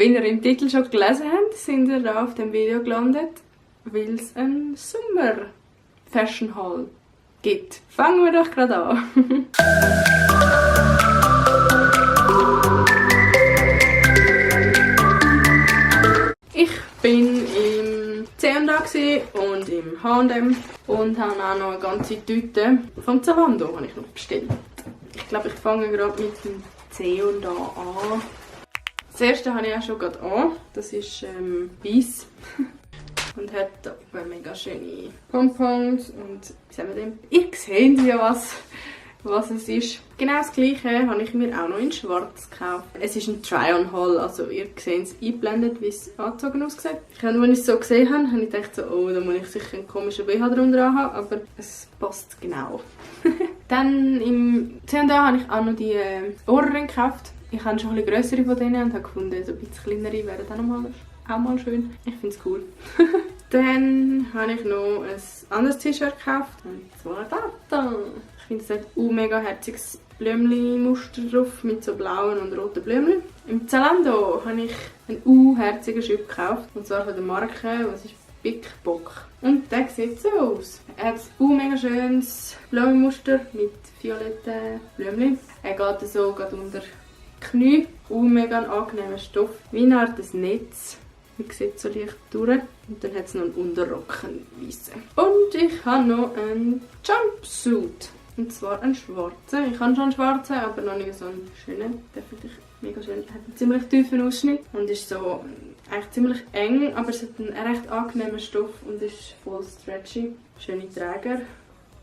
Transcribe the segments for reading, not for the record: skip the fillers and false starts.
Wie ihr im Titel schon gelesen habt, sind wir da auf dem Video gelandet, weil es einen Sommer-Fashion-Haul gibt. Fangen wir doch gerade an. Ich bin im C&A und im H&M und habe auch noch eine ganze Tüte vom Zalando habe ich noch bestellt. Ich glaube, ich fange gerade mit dem C&A an. Das erste habe ich auch schon gerade an. Das ist weiss und hat mega schöne Pompons und wie sagen wir dem? Ihr seht ja, was es ist. Genau das gleiche habe ich mir auch noch in schwarz gekauft. Es ist ein Try-on-Haul, also ihr seht es eingeblendet, wie es angezogen aussieht. Als ich es so gesehen habe, habe ich gedacht, so, oh, da muss ich sicher einen komischen BH drunter haben, aber es passt genau. Dann im C&A habe ich auch noch die Ohrringe gekauft. Ich habe schon ein bisschen grössere von denen und habe gefunden, so ein bisschen kleinere wären auch mal schön. Ich finde es cool. Dann habe ich noch ein anderes T-Shirt gekauft. Und zwar das. Ich finde, es hat ein mega herziges Blümchen-Muster drauf mit so blauen und roten Blümchen. Im Zalando habe ich einen herzigen Schub gekauft. Und zwar von der Marke, was ist Big Bock. Und der sieht so aus. Er hat ein mega schönes Blumenmuster mit violetten Blümchen. Er geht so unter die Knie. Mega ein angenehmer Stoff. Wie eine Art Netz. Man sieht so leicht durch. Und dann hat es noch einen Unterrock, einen weißen. Und ich habe noch einen Jumpsuit. Und zwar einen schwarzen. Ich habe schon einen schwarzen, aber noch nicht so einen schönen. Der finde ich mega schön. Er hat einen ziemlich tiefen Ausschnitt und ist so eigentlich ziemlich eng, aber es hat einen recht angenehmen Stoff und ist voll stretchy. Schöne Träger.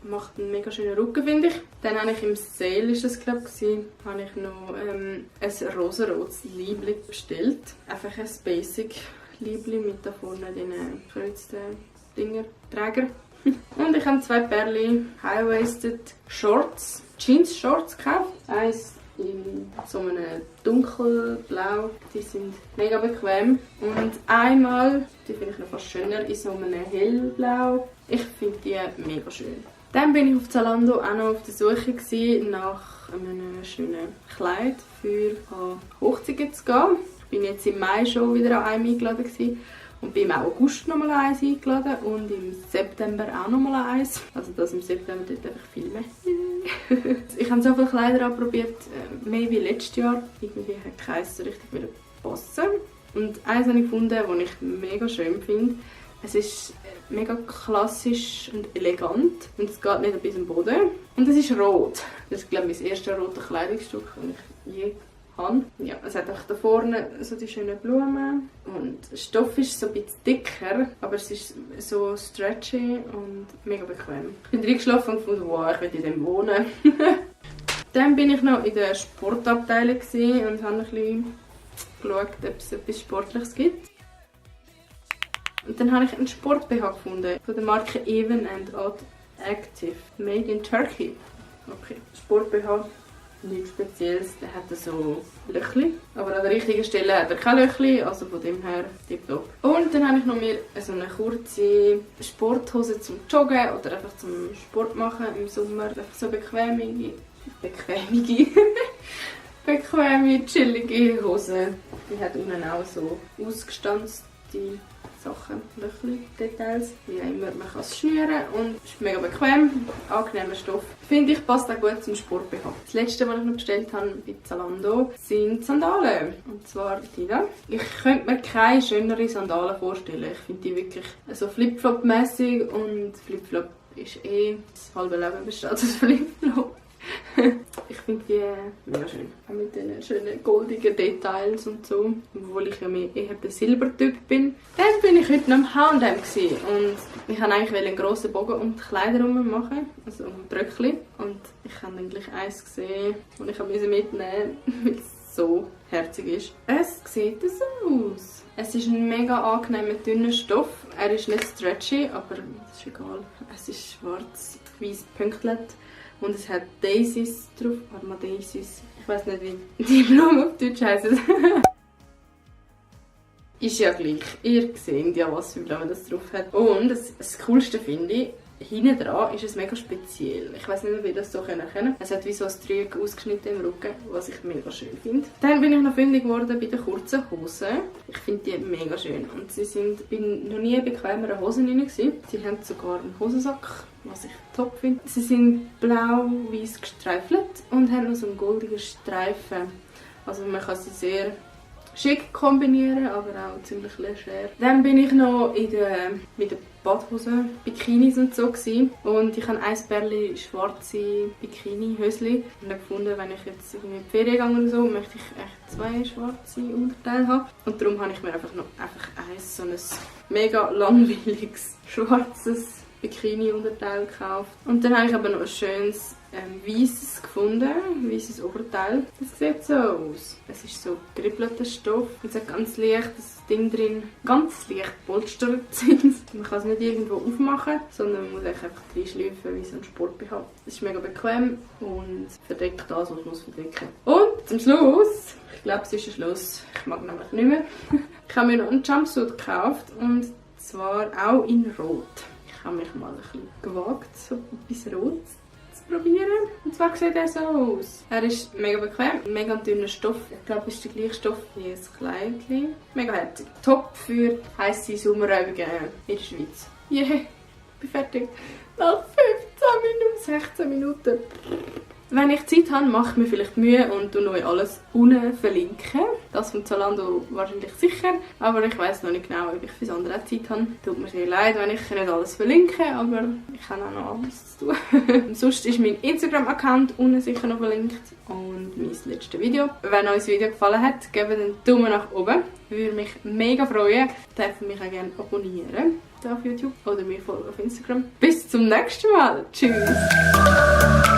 Macht einen mega schönen Rücken, finde ich. Dann habe ich im Sale, ist das glaube ich, habe ich noch ein rosarotes Liebli bestellt. Einfach ein Basic Liebli mit da vorne den gekreuzten Dinger, Träger. Und ich habe 2 Perli High-Waisted Shorts, Jeans Shorts gekauft. Eins in so einem dunkelblau, die sind mega bequem. Und einmal, die finde ich noch fast schöner, in so einem hellblau. Ich finde die mega schön. Dann bin ich auf Zalando auch noch auf der Suche nach einem schönen Kleid für an Hochzeiten zu gehen. Ich bin jetzt im Mai schon wieder an einem eingeladen gewesen. Und bin im August nochmal eins eingeladen und im September auch nochmal eins. Also das im September dort einfach viel mehr. Ich habe so viele Kleider anprobiert, mehr wie letztes Jahr. Irgendwie hat keins so richtig wieder passen. Und eins habe ich gefunden, das ich mega schön finde. Es ist mega klassisch und elegant und es geht nicht bis zum Boden. Und es ist rot. Das ist, glaube ich, mein erstes rotes Kleidungsstück, das ich je habe. Ja, es hat auch da vorne so die schönen Blumen und der Stoff ist so ein bisschen dicker, aber es ist so stretchy und mega bequem. Ich bin reingeschlafen und gefunden, wow, ich will in dem wohnen. Dann bin ich noch in der Sportabteilung und habe ein bisschen geschaut, ob es etwas Sportliches gibt. Und dann habe ich einen Sport-BH gefunden von der Marke Even and Odd Active, made in Turkey. Okay, Sport-BH, nichts Spezielles, der hat so Löchli, aber an der richtigen Stelle hat er kein Löchli, also von dem her tipptopp. Und dann habe ich noch mir so eine kurze Sporthose zum Joggen oder einfach zum Sport machen im Sommer, einfach so bequeme, chillige Hose. Die hat unten auch so ausgestanzte Sachen, Löchli, Details, wie auch immer. Man kann es schnüren und es ist mega bequem, angenehmer Stoff. Finde ich, passt auch gut zum Sport-BH. Das letzte, was ich noch bestellt habe bei Zalando, sind Sandalen. Und zwar die da. Ich könnte mir keine schönere Sandalen vorstellen. Ich finde die wirklich so Flip-Flop-mässig und Flip-Flop ist das halbe Leben besteht aus Flip-Flop. Ich finde die mega schön. Auch mit den schönen goldigen Details und so. Obwohl ich ja eher der Silbertyp bin. Dann bin ich heute noch im H&M und ich wollte eigentlich einen grossen Bogen um die Kleider herum machen. Also um die Röckchen. Und ich habe dann gleich eins gesehen und ich musste mitnehmen, weil es so herzig ist. Es sieht so aus. Es ist ein mega angenehmer, dünner Stoff. Er ist nicht stretchy, aber das ist egal. Es ist schwarz, weiss pünktelt. Und es hat Daisies drauf. Warte mal, Daisies. Ich weiß nicht, wie die Blumen auf Deutsch heißen. Ist ja gleich. Ihr seht ja, was für Blumen das drauf hat. Und das Coolste finde ich, hinten dran ist es mega speziell. Ich weiß nicht, ob ihr das so kennen. Es hat wie so ein Dreieck ausgeschnitten im Rücken, was ich mega schön finde. Dann bin ich noch fündig geworden bei den kurzen Hosen. Ich finde die mega schön. Und sie sind, ich bin noch nie in bequemeren Hosen drin gewesen. Sie haben sogar einen Hosensack, was ich top finde. Sie sind blau-weiß gestreifelt und haben noch so einen goldenen Streifen. Also man kann sie sehr schick kombinieren, aber auch ziemlich leger. Dann bin ich noch mit den Badhosen, Bikinis und so gewesen. Und ich habe ein Pärchen schwarze Bikini-Höschen und habe gefunden, wenn ich jetzt in die Ferien gehe oder so, möchte ich echt 2 schwarze Unterteile haben. Und darum habe ich mir einfach so ein mega langweiliges schwarzes Bikini-Unterteil gekauft. Und dann habe ich aber noch ein schönes weißes gefunden, ein weißes Oberteil. Das sieht so aus. Es ist so geribbelter Stoff. Es hat ganz leicht das Ding drin, ganz leicht polstert sind. Man kann es nicht irgendwo aufmachen, sondern man muss einfach reinschleifen wie so ein Sport-BH. Es ist mega bequem und verdeckt das, was man verdecken muss. Und zum Schluss, ich glaube es ist ein Schluss, ich mag nämlich nicht mehr. Ich habe mir noch einen Jumpsuit gekauft und zwar auch in Rot. Ich habe mich mal ein bisschen gewagt, so etwas Rotes probieren. Und zwar sieht er so aus. Er ist mega bequem, mega dünner Stoff. Ich glaube, es ist der gleiche Stoff wie ein Kleidchen. Mega herzig. Top für heisse Sommerübungen in der Schweiz. Yeah, bin fertig. Nach 16 Minuten. Wenn ich Zeit habe, mache ich mir vielleicht Mühe und euch alles unten verlinken. Das von Zalando wahrscheinlich sicher, aber ich weiss noch nicht genau, ob ich für das andere Zeit habe. Tut mir sehr leid, wenn ich nicht alles verlinke, aber ich habe auch noch alles zu tun. Sonst ist mein Instagram-Account unten sicher noch verlinkt und mein letztes Video. Wenn euch das Video gefallen hat, gebt einen Daumen nach oben. Würde mich mega freuen. Dürft mich auch gerne abonnieren hier auf YouTube oder mir folgen auf Instagram. Bis zum nächsten Mal. Tschüss!